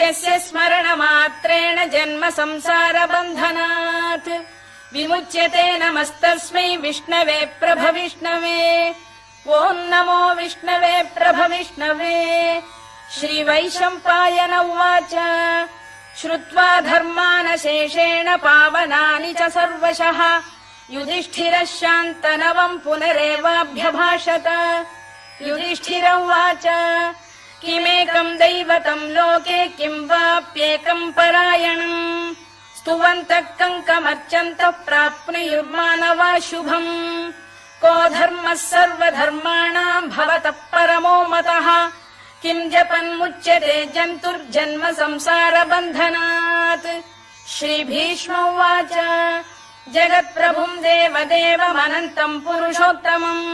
यस्य स्मरणमात्रेण जन्म संसारबन्धनात् विमुच्यते नमस्तस्मै विष्णवे प्रभविष्णवे। ॐ नमो विष्णवे प्रभविष्णवे। श्रीवैशम्पायन उवाच श्रुत्वा धर्मानशेषेण पावनानि च सर्वशः युधिष्ठिरः शान्तनवम् पुनरेवाभ्यभाषत। युधिष्ठिर उवाच किमेकम् दैवतम् लोके किम् वाप्येकम् परायणम् स्तुवन्तः कङ्कमर्चन्तः प्राप्नुयुर्मानवा शुभम्। को धर्मः सर्वधर्माणाम् भवतः परमो मतः किम् जपन्मुच्यते जन्तुर्जन्म संसारबन्धनात्। श्रीभीष्म उवाच जगत्प्रभुम् देवदेवमनन्तम् पुरुषोत्तमम्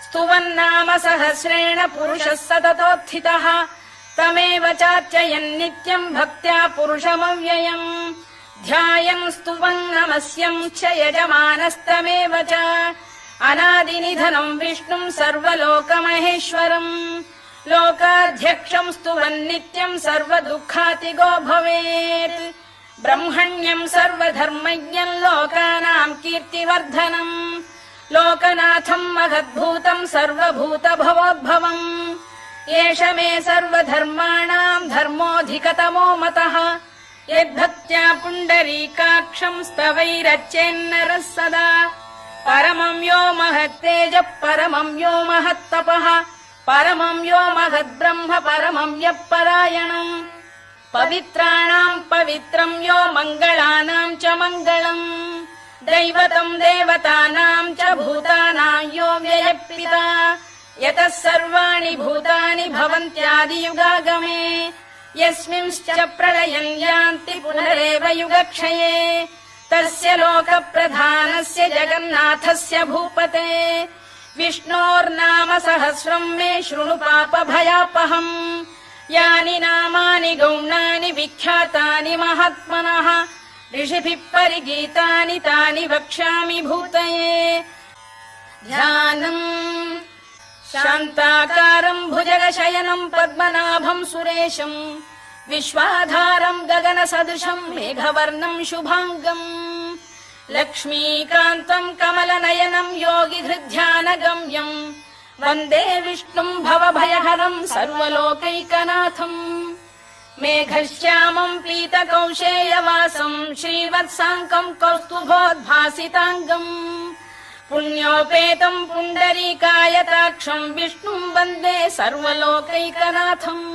स्तुवन्नाम सहस्रेण पुरुषः सततोत्थितः तमेव चार्चयन् नित्यम् भक्त्या पुरुषमव्ययम् ध्यायन् स्तुवन् नमस्यम् च यजमानस्तमेव च अनादिनिधनम् विष्णुम् सर्वलोकमहेश्वरम् लोकाध्यक्षम् स्तुवन् नित्यम् सर्वदुःखातिगो भवेत् ब्रह्मण्यम् सर्वधर्मज्ञम् लोकानाम् कीर्तिवर्धनम् लोकनाथम् महद्भूतम् सर्वभूतभवोद्भवम् एष मे सर्वधर्माणाम् धर्मोऽधिकतमो मतः यद्भक्त्या पुण्डरीकाक्षम् स्तवैरच्चेन्नरः सदा परमम् यो महत्तेजः परमम् यो महत्तपः परमम् यो महद्ब्रह्म परमम् यः परायणम् पवित्राणाम् पवित्रम् यो मङ्गलानाम् च मङ्गलम् दैवतम् देवतानाम् च भूतानाम् यो व्ययः यतः सर्वाणि भूतानि भवन्त्यादियुगागमे यस्मिंश्च प्रलयम् यान्ति पुनरेव युगक्षये तस्य लोकप्रधानस्य जगन्नाथस्य भूपते विष्णोर्नाम सहस्रम् मे शृणु पापभयापहम् यानि नामानि गौणानि विख्यातानि महात्मनः ऋषिभिः परिगीतानि तानि वक्ष्यामि भूतये ध्यानम् शान्ताकारम् भुजगशयनम् पद्मनाभम् सुरेशम् विश्वाधारम् गगनसदृशम् मेघवर्णम् शुभाङ्गम् लक्ष्मीकान्तम् कमलनयनम् योगिहृद्ध्यानगम्यम् वन्दे विष्णुम् भवभयहरम् सर्वलोकैकनाथम् मेघश्यामम् पीतकौशेयवासम् श्रीवत्साङ्कम् कौस्तुभोद्भासिताङ्गम् पुण्योपेतम् पुण्डरीकायताक्षम् विष्णुम् वन्दे सर्वलोकैकनाथम्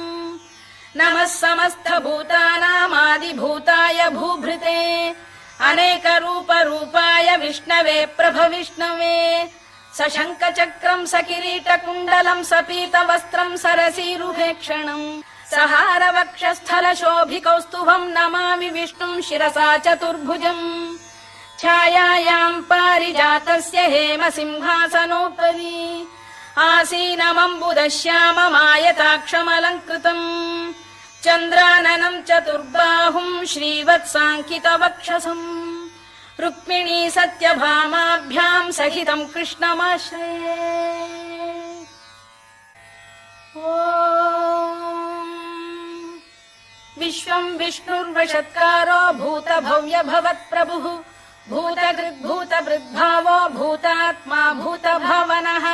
नमः समस्तभूतानामादिभूताय भूभृते अनेकरूपरूपाय विष्णवे प्रभविष्णवे सशङ्खचक्रम् सकिरीटकुण्डलम् सपीतवस्त्रम् सरसीरुहेक्षणम् सहारवक्षस्थलशोभिकौस्तुभम् नमामि विष्णुम् शिरसा चतुर्भुजम् छायायाम् पारिजातस्य हेमसिंहासनोपरि आसीनमम्बुदश्याममायताक्षमलङ्कृतम् चन्द्राननम् चतुर्बाहुम् श्रीवत्साङ्कितवक्षसम् रुक्मिणी सत्यभामाभ्याम् सहितम् कृष्णमाश्रये विश्वम् विष्णुर्वषत्कारो भूतभव्य भवत्प्रभुः भूतकृद्भूतभृद्भावो भूतात्मा भूतभावनः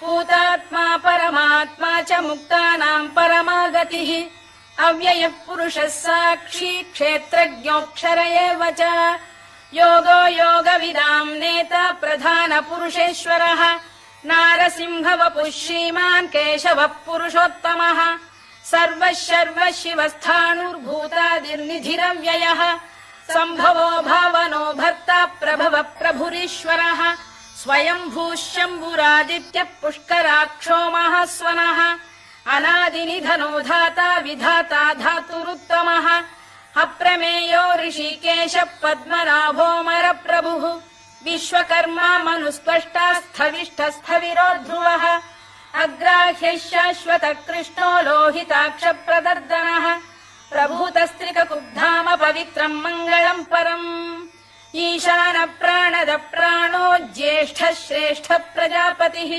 भूतात्मा परमात्मा च मुक्तानाम् परमागतिः अव्ययः पुरुषः साक्षी क्षेत्रज्ञोऽक्षर एव च योगो योगविदाम् नेता प्रधानपुरुषेश्वरः नारसिंहवपुः श्रीमान् केशवः पुरुषोत्तमः सर्वः शर्वः शिवस्थाणुर्भूतादिर्निधिरव्ययः सम्भवो भावनो भर्ता प्रभवः प्रभुरीश्वरः स्वयम्भूः शम्भुरादित्यः पुष्कराक्षो महास्वनः अनादिनिधनो धाता विधाता धातुरुत्तमः अप्रमेयो ऋषिकेशः पद्मनाभोऽमरप्रभुः विश्वकर्मा मनुस्त्वष्टा स्थविष्ठस्थविरो ध्रुवः अग्राह्यः शाश्वतः कृष्णो लोहिताक्षप्रदर्दनः प्रभूतस्त्रिककुब्धाम पवित्रम् मङ्गलम् परम् ईशान प्राणद प्राणो ज्येष्ठः श्रेष्ठः प्रजापतिः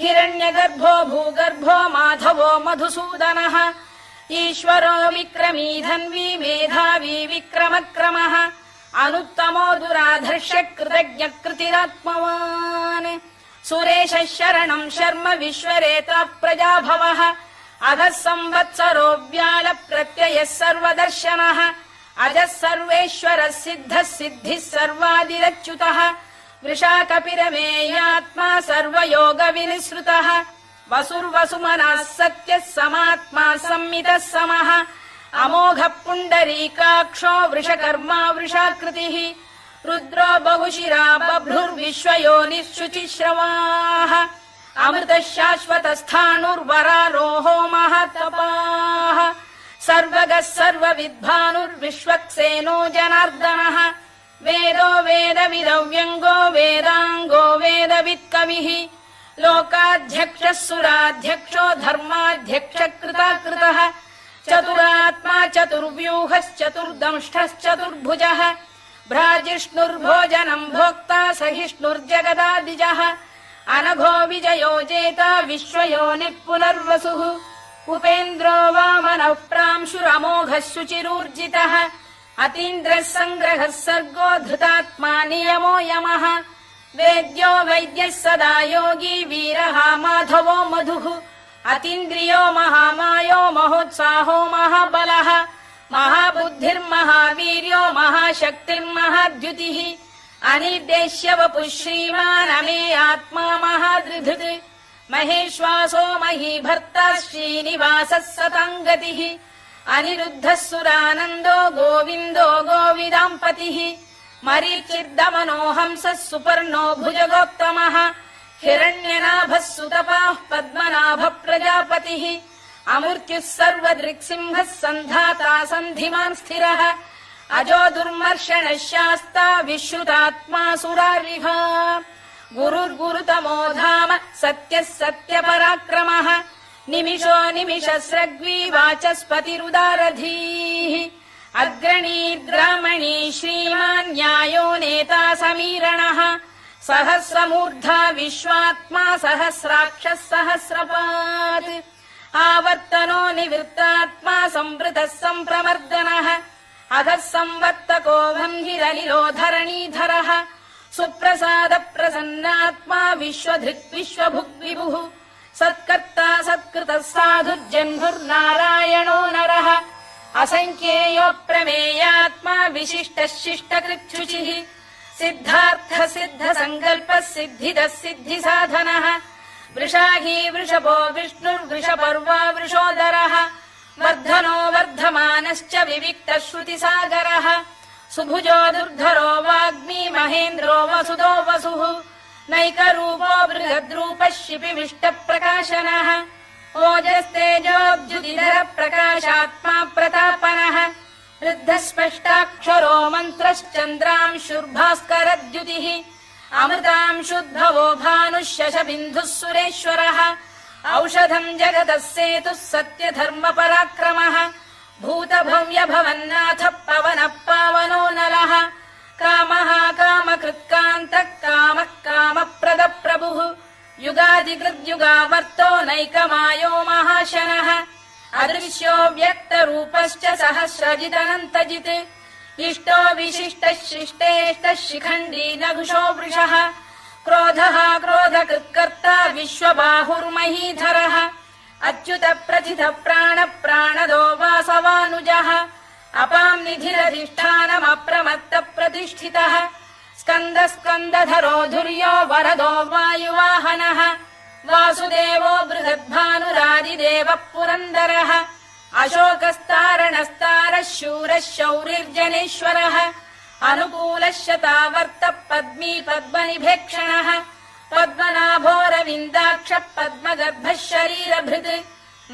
हिरण्यगर्भो भूगर्भो माधवो मधुसूदनः ईश्वरो विक्रमी धन्वी मेधावी विक्रमक्रमः अनुत्तमो दुराधर्ष कृतज्ञ कृतिरात्मवान् सुरेशः शरणम् शर्म विश्वरेता प्रजाभवः अधः संवत्सरो व्याल प्रत्ययः सर्वदर्शनः अजः सर्वेश्वरः सिद्धः सिद्धिः सर्वादिरच्युतः वृषाकपिरमेयात्मा सर्वयोग विनिसृतः वसुर्वसुमनः सत्यः समात्मा संमितः समः अमोघः पुण्डरीकाक्षो वृषकर्मा वृषाकृतिः रुद्रो बहुशिरा बभ्रुर्विश्वयोनिः शुचिश्रवाः अमृतः शाश्वतस्थाणुर्वरारोहो महातपाः सर्वगः सर्वविद्भानुर्विश्वक्सेनो जनार्दनः वेदो वेदविदव्यङ्गो वेदाङ्गो वेदवित्कविः लोकाध्यक्षः सुराध्यक्षो धर्माध्यक्षकृताकृतः चतुरात्मा चतुर्व्यूहश्चतुर्दंष्टश्चतुर्भुजः भ्राजिष्णुर्भोजनम् भोक्ता सहिष्णुर्जगदादिजः अनघो विजयो जेता विश्वयोनिः पुनर्वसुः उपेन्द्रो वामनः प्रांशुरमोघः शुचिरूर्जितः अतीन्द्रः सङ्ग्रहः सर्गो धृतात्मा नियमो यमः वेद्यो वैद्यः सदा योगी वीरः माधवो मधुः अतीन्द्रियो महामायो महोत्साहो महाबलः महाबुद्धिर्महावीर्यो महाशक्तिर्महाद्युतिः अनिर्देश्य वपुः श्रीमान् अमे आत्मा महादृधृत् महेश्वासो महीभर्ता श्रीनिवासः सताङ्गतिः अनिरुद्धः सुरानन्दो गोविन्दो गोविदाम्पतिः मरीचिर्दमनो हंसः सुपर्णो भुजगोत्तमः हिरण्यनाभः सुतपाः पद्मनाभः प्रजापतिः अमृत्युः सर्वदृक्सिंहः सन्धाता सन्धिमान् स्थिरः अजो दुर्मर्षणः शास्ता विश्रुतात्मा सुरारिः गुरुर्गुरुतमो धाम सत्यः सत्यपराक्रमः निमिषो निमिषस्रग्वी वाचस्पतिरुदारधीः अग्रणी श्रीमान् न्यायो नेता समीरणः सहस्रमूर्धा विश्वात्मा सहस्राक्षः सहस्रपात् आवर्तनो निवृत्तात्मा संवृतः सम्प्रमर्दनः अधः संवर्तको भङ्गिरनिलो धरणीधरः सुप्रसाद प्रसन्नात्मा विश्वधृक् विश्वभुग् विभुः सत्कर्ता सत्कृतः साधुर्जह्नुर्नारायणो नरः असङ्ख्येयो प्रमेयात्मा विशिष्टः शिष्टकृच्छुचिः सिद्धार्थ सिद्ध सङ्कल्पः सिद्धिदः सिद्धिसाधनः वृषाही वृषभो विष्णुर्वृषपर्वा वृषोदरः वर्धनो वर्धमानश्च विविक्तः श्रुतिसागरः सुभुजो दुर्धरो वाग्मी महेन्द्रो वसुदो वसुः नैकरूपो बृहद्रूपः शिपिविष्टप्रकाशनः ओजस्तेजोऽब्जुदिधर प्रकाशात्मा प्रतापनः वृद्धस्पष्टाक्षरो मन्त्रश्चन्द्रांशुर्भास्करद्युतिः अमृतांशुद्भवो भानुः शशबिन्दुः सुरेश्वरः औषधम् जगतः सेतुः सत्यधर्मपराक्रमः भूतभव्यभवन्नाथः पवनः पावनो नलः कामः कामकृत्कान्तः कामः कामप्रदप्रभुः युगादिकृद्युगावर्तो नैकमायो महाशनः अदृश्यो व्यक्तरूपश्च सहस्रजिदनन्तजित् इष्टो विशिष्टः शिष्टेष्टः शिखण्डी नघुषो वृषः क्रोधः क्रोधकृत्कर्ता विश्वबाहुर्महीधरः अच्युत प्रथित प्राण प्राणदो वासवानुजः अपां निधिरधिष्ठानमप्रमत्त प्रतिष्ठितः स्कन्द स्कन्दधरो धुर्यो वरदो वायुवाहनः वासुदेवो बृहद्भानुरादिदेवः पुरन्दरः अशोकस्तारणस्तारः शूरः शौरिर्जनेश्वरः अनुकूलः शतावर्तः पद्मी पद्मनिभेक्षणः पद्मनाभोरविन्दाक्षः पद्मगर्भः शरीरभृत्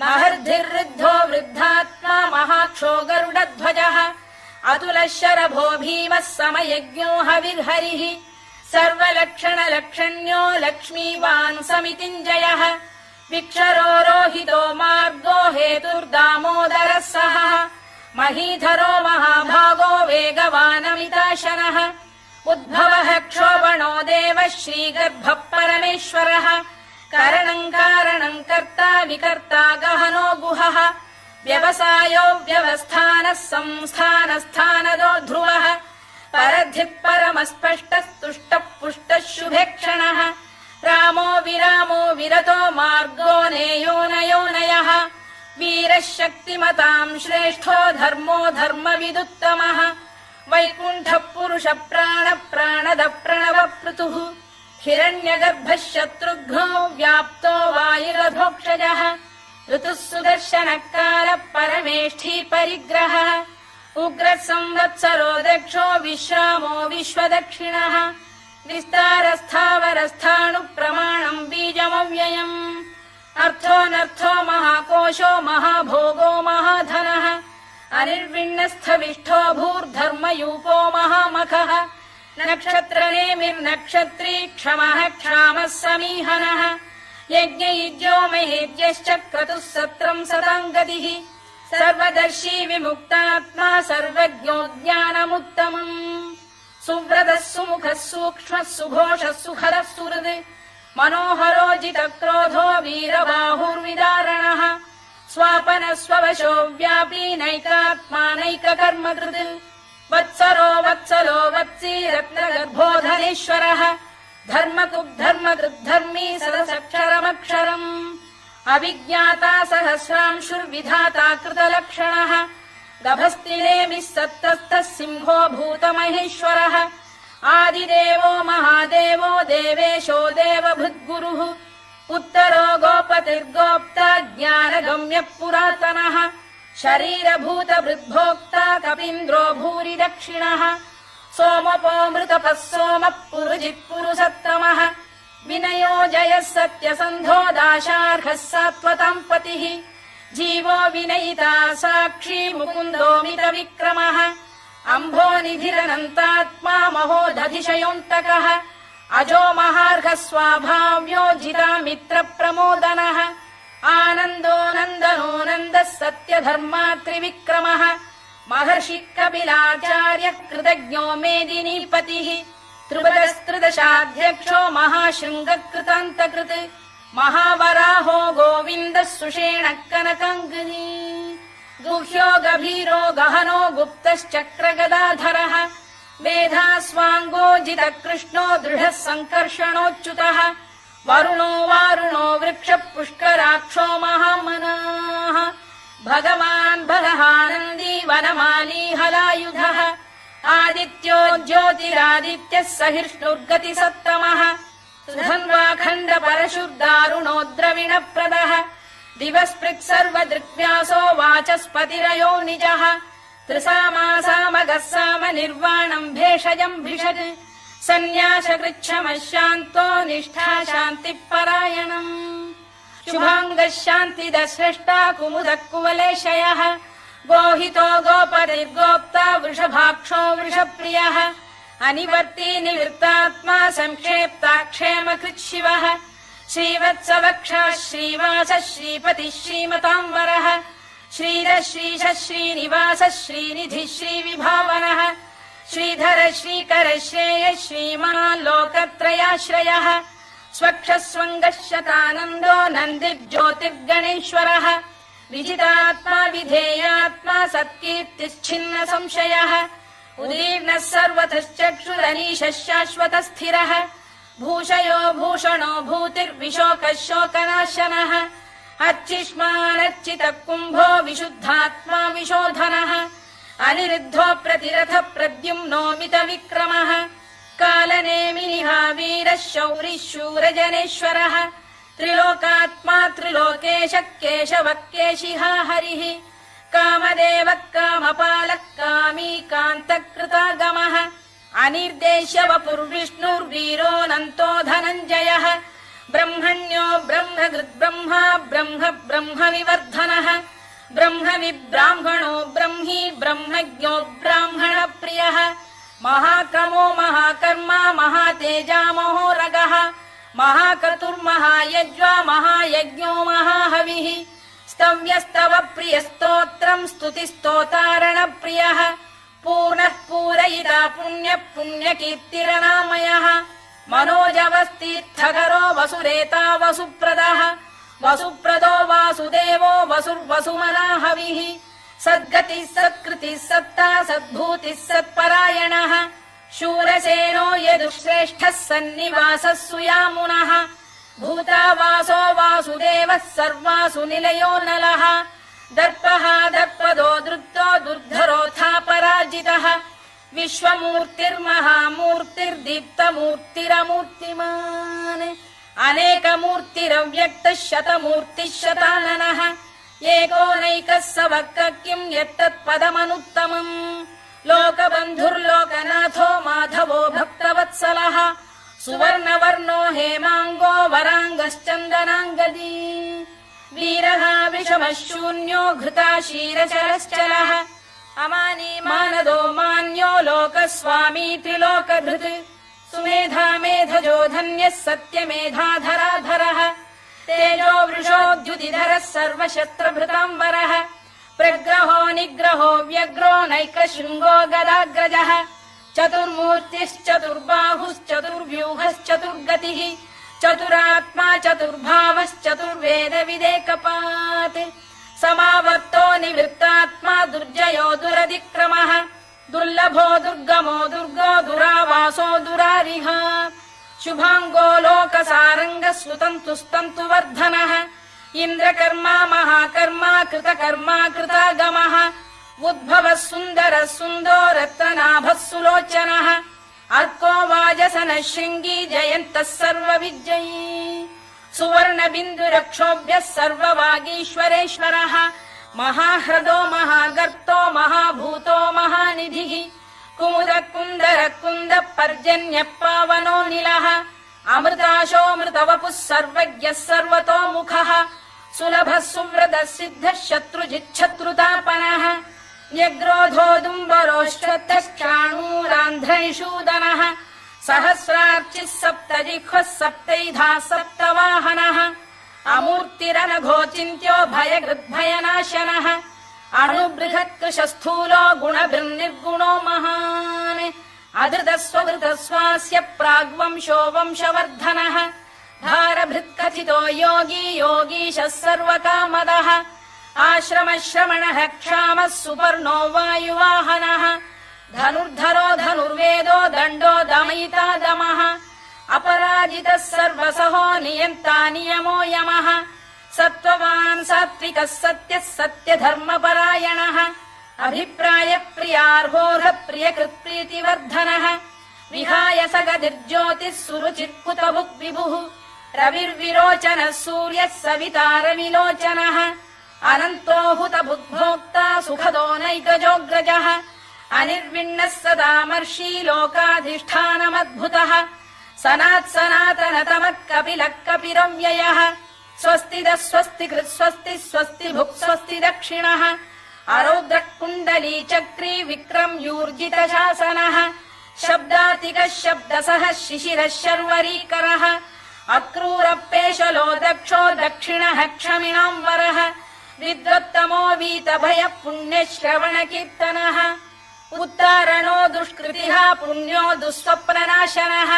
महर्धिर्वृद्धो वृद्धात्मा महाक्षो गरुडध्वजः अतुलः शरभो भीमः समयज्ञो हविर्हरिः सर्वलक्षणलक्षण्यो लक्ष्मीवान् समितिञ्जयः विक्षरो रोहितो मार्गो हेतुर्दामोदरः सः महीधरो महाभागो वेगवानमिताशनः उद्भवः क्षोभणो देवः श्रीगर्भः परमेश्वरः करणम् कारणम् कर्ता विकर्ता गहनो गुहः व्यवसायो व्यवस्थानः संस्थानस्थानदो ध्रुवः परद्धिः परमस्पष्टस्तुष्टः पुष्टः शुभेक्षणः रामो विरामो विरतो मार्गो नेयो नयोनयः वीरः शक्तिमताम् श्रेष्ठो धर्मो धर्मविदुत्तमः वैकुण्ठः पुरुष प्राण प्राणद प्रणव पृतुः हिरण्यगर्भः शत्रुघ्नो व्याप्तो वायुरधोक्षजः ऋतुः सुदर्शनकालः परमेष्ठी परिग्रहः उग्रः संवत्सरो दक्षो विश्रामो विश्वदक्षिणः विस्तारस्थावरस्थाणुः प्रमाणम् बीजमव्ययम् अर्थोऽनर्थो महाकोशो महाभोगो महाधनः अनिर्विण्णस्थविष्ठो भूर्धर्मयूपो महामखः नक्षत्रनेमिर्नक्षत्री क्षमः क्षामः समीहनः यज्ञयुज्यो महेद्यश्च क्रतुः सत्रम् सताम् गतिः सर्वदर्शी विमुक्तात्मा सर्वज्ञो ज्ञानमुत्तमम् सुव्रतः सुमुखः सूक्ष्मः सुघोषः सुखदः सुहृद् मनोहरो जितक्रोधो वीरबाहुर्विदारणः स्वापनः स्ववशो व्यापी नैकात्मा नैककर्मकृत् वत्सरो वत्सलो वत्सी रत्नगर्भो धनेश्वरः धर्मकृद्धर्मकृद्धर्मी सदसक्षरमक्षरम् अभिज्ञाता सहस्रांशुर्विधाता कृतलक्षणः गभस्तिनेमिः सत्तस्थः सिंहो भूतमहेश्वरः आदिदेवो महादेवो देवेशो देवभृद्गुरुः उत्तरो गोपतिर्गोप्ता ज्ञानगम्यः पुरातनः शरीरभूतभृद्भोक्ता कपीन्द्रो भूरि दक्षिणः सोमपोऽमृतपः सोमः पुरुजित्पुरुषत्तमः विनयो जयः सत्यसन्धो दाशार्हः सात्वताम् पतिः जीवो विनयिता साक्षी मुकुन्दोमितविक्रमः अम्भोनिधिरनन्तात्मा महोदधिशयोऽन्तकः अजो महार्घः स्वाभाव्यो जितामित्रप्रमोदनः आनन्दो नन्दनो नन्दः सत्यधर्मात्रिविक्रमः महर्षिः कपिलाचार्यः कृतज्ञो मेदिनीपतिः त्रिपदस्त्रिदशाध्यक्षो महाशृङ्गकृतान्तकृत् महावराहो गोविन्दः सुषेणः कनकाङ्गिनी गुह्यो गभीरो गहनो गुप्तश्चक्रगदाधरः मेधास्वाङ्गो जितकृष्णो दृढः सङ्कर्षणोच्युतः वरुणो वारुणो वृक्षः पुष्कराक्षो महामनाः भगवान् बलहानन्दी वनमाली हलायुधः आदित्यो ज्योतिरादित्यः सहिष्णुर्गतिसत्तमः सुधन्वाखण्ड परशुर्दारुणो द्रविणप्रदः दिवस्पृक् सर्वदृक्व्यासो वाचस्पतिरयो निजः त्रिसामासामगः साम निर्वाणम् भेषजम् भिषज सन्न्यासकृच्छमः शान्तो निष्ठा शान्तिः परायणम् शुभाङ्गः शान्तिदः स्रष्टा कुमुदः कुवलेशयः गोहितो गोपतिर्गोप्ता वृषभाक्षो वृषप्रियः अनिवर्ती निवृत्तात्मा संक्षेप्ताक्षेमकृत् शिवः श्रीवत्सवक्षः श्रीवासः श्रीपतिः श्रीमताम्बरः श्रीरः श्रीशः श्रीनिवासः श्रीनिधिः श्रीविभावनः श्रीधर श्रीकर श्रेयः श्रीमान् लोकत्रयाश्रयः स्वक्षः स्वङ्गः शतानन्दो नन्दिर्ज्योतिर्गणेश्वरः विजितात्मा विधेयात्मा सत्कीर्तिश्छिन्न संशयः उदीर्णः सर्वतश्चक्षुरनीशः शाश्वतः स्थिरः भूषयो भूषणो भूतिर्विशोकः शोकनाशनः अर्चिष्मानर्चितः कुम्भो विशुद्धात्मा विशोधनः अनिरुद्धो प्रतिरथ प्रद्युम्नोमितविक्रमः कालनेमिनिः वीरः शौरिः शूरजनेश्वरः त्रिलोकात्मा त्रिलोकेशः केशवः केशिः हरिः कामदेवः कामपालः कामी कान्तकृतागमः अनिर्देश्य वपुर्विष्णुर्वीरोऽनन्तो धनञ्जयः ब्रह्मण्यो ब्रह्मकृद्ब्रह्मा ब्रह्म ब्रह्मविवर्धनः ब्रह्मविब्राह्मणो ब्रह्मी ब्रह्मज्ञो ब्राह्मणप्रियः महाक्रमो महाकर्मा महातेजा महोरगः महाक्रतुर्महायज्वा महायज्ञो महाहविः स्तव्यस्तव प्रियस्तोत्रम् स्तुतिस्तोतारणप्रियः पूर्णः पूरयिता पुण्यः पुण्यकीर्तिरनामयः मनोजवस्तीर्थकरो वसुरेता वसुप्रदः वसुप्रदो वासुदेवो वसुर्वसुमना हविः सद्गतिः सत्कृतिः सत्ता सद्भूतिः सत्परायणः शूरसेनो यदुश्रेष्ठः सन्निवासः सुयामुनः भूतावासो वासुदेवः सर्वासु निलयो नलः दर्पः दर्पदो दृप्तो दुर्धरोऽथा पराजितः विश्वमूर्तिर्महामूर्तिर्दीप्तमूर्तिरमूर्तिमान् अनेकमूर्तिरव्यक्तः शतमूर्तिः शताननः एकोनैकः स वक्र किम् यत्तत्पदमनुत्तमम् लोकबन्धुर्लोकनाथो माधवो भक्तवत्सलः सुवर्णवर्णो हेमाङ्गो वराङ्गश्चन्दनाङ्गदी वीरः विषमः शून्यो घृताशीरचरश्चलः अमानी मानदो मान्यो लोकस्वामी त्रिलोकभृत् सुमेधा मेधजो धन्यः सत्यमेधाधराधरः तेजो वृषोद्युतिधरः सर्वशस्त्रभृताम्बरः प्रग्रहो निग्रहो व्यग्रो नैकशृङ्गो गदाग्रजः चतुर्मूर्तिश्चतुर्बाहुश्चतुर्व्यूहश्चतुर्गतिः चतुरात्मा चतुर्भावश्चतुर्वेदविदेकपात् समावर्तो निवृत्तात्मा दुर्जयो दुरतिक्रमः दुर्लभो दुर्गमो दुर्गो दुरावासो दुरारिः शुभाङ्गो लोकसारङ्गः सुतन्तुस्तन्तु वर्धनः इन्द्रकर्मा महाकर्मा कृतकर्मा कृतागमः उद्भवः सुन्दरः सुन्दो रत्ननाभः सुलोचनः अर्को वाजसनः शृङ्गी जयन्तः सर्वविजयी सुवर्णबिन्दुरक्षोभ्यः सर्ववागीश्वरेश्वरः महाह्रदो महागर्तो महाभूतो महानिधिः कुमुद कुन्दर कुन्द पर्जन्यः पावनो निलः अमृताशोऽमृतवपुः सर्वज्ञः सर्वतोमुखः सुलभः सुव्रतः सिद्धः शत्रुजिच्छत्रुतापनः न्यग्रोधोदुम्बरोश्चक्षाणूरान्ध्रैषूदनः सहस्रार्चिः सप्तजिह्वः सप्तैधा सप्तवाहनः अमूर्तिरनघोचिन्त्यो भयकृद्भयनाशनः अणुबृहत्कृशस्थूलो गुणभिर्निर्गुणो महान् अधृतस्वधृतस्वास्य प्राग्वंशो वंशवर्धनः भारभृत्कथितो योगी योगीशः सर्वकामदः आश्रमश्रमणः क्षामः सुपर्णो वायुवाहनः धनुर्धरो धनुर्वेदो दण्डो दमयिता दमः अपराजितः सर्वसहो नियन्ता नियमो यमः सत्त्ववान् सात्विकः सत्यः सत्यधर्मपरायणः अभिप्रायप्रियार्होः प्रियकृत्प्रीतिवर्धनः विहाय सगतिर्ज्योतिः सुरुचित्कुतभुक् विभुः रविर्विरोचनः सूर्यः सवितारविलोचनः अनन्तो हुतभुग्भोक्ता सुखदो नैकजोऽग्रजः अनिर्विण्णः सदामर्षी लोकाधिष्ठानमद्भुतः सनात्सनातनतमः कपिलः कपिरव्ययः स्वस्तिदः स्वस्तिकृत् स्वस्ति स्वस्ति भुक् स्वस्ति दक्षिणः अरौद्रः कुण्डली चक्री विक्रम्यूर्जितशासनः शब्दातिकः शब्दसः शिशिरः शर्वरीकरः अक्रूरपेशलो दक्षो दक्षिणः क्षमिणाम्बरः विद्वत्तमो वीतभयः पुण्यश्रवणकीर्तनः उत्तारणो दुष्कृतिः पुण्यो दुःस्वप्ननाशनः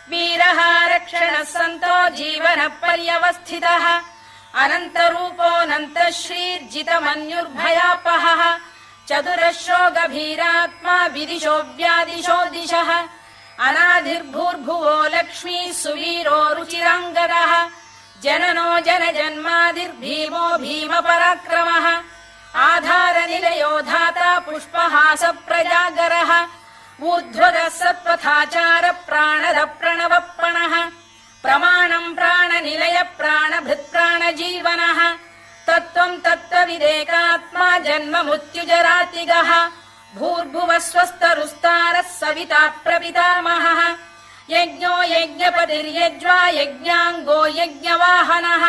वीरः रक्षणः सन्तो जीवनः पर्यवस्थितः अनन्तरूपोऽनन्तः श्रीर्जितमन्युर्भयापहः चतुरश्रो गभीरात्मा विदिशो व्यादिशो दिशः अनाधिर्भूर्भुवो लक्ष्मी सुवीरो रुचिराङ्गदः जननो जनजन्मादिर्भीमो भीमपराक्रमः आधारनिलयो धाता पुष्पहास प्रजागरः ऊर्ध्वगः सत्पथाचार प्राणद प्रणवप्रणः प्रमाणम् प्राणनिलय प्राणभृत्प्राणजीवनः तत्त्वम् तत्त्वविदेकात्मा जन्म मृत्युजरातिगः भूर्भुवः स्वस्तरुस्तारः सविता प्रपितामहः यज्ञो यज्ञपतिर्यज्वा यज्ञाङ्गो यज्ञवाहनः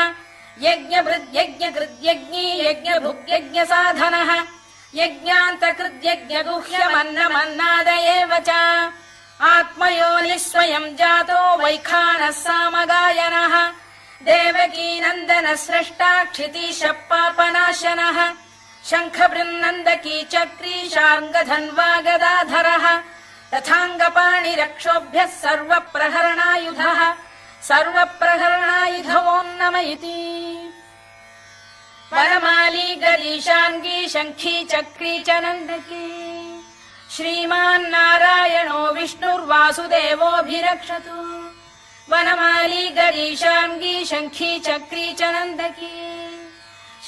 यज्ञभृद्यज्ञकृद्यज्ञी यज्ञभुग्यज्ञसाधनः यज्ञान्तकृद्यज्ञगुह्यमन्नमन्नाद एव च आत्मयोनिः स्वयम् जातो वैखानः सामगायनः देवकीनन्दन स्रष्टा क्षितीशः पापनाशनः शङ्खबृन्नन्दकी चक्री शार्ङ्गधन्वा गदाधरः तथाङ्गपाणिरक्षोभ्यः सर्वप्रहरणायुधः सर्वप्रहरणायुधवो नम इति। वनमाली गरीशाङ्गी शङ्खी चक्री च नन्दकी श्रीमान्नारायणो विष्णुर्वासुदेवोऽभिरक्षतु वनमाली गरीशाङ्गी शङ्खी चक्री च नन्दकी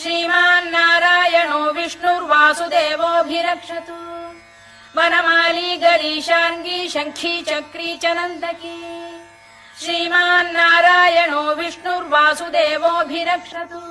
श्रीमान्नारायणो विष्णुर्वासुदेवोऽभिरक्षतु वनमाली गरीशाङ्गी शङ्खी चक्री च नन्दकी श्रीमान्नारायणो विष्णुर्वासुदेवोऽभिरक्षतु।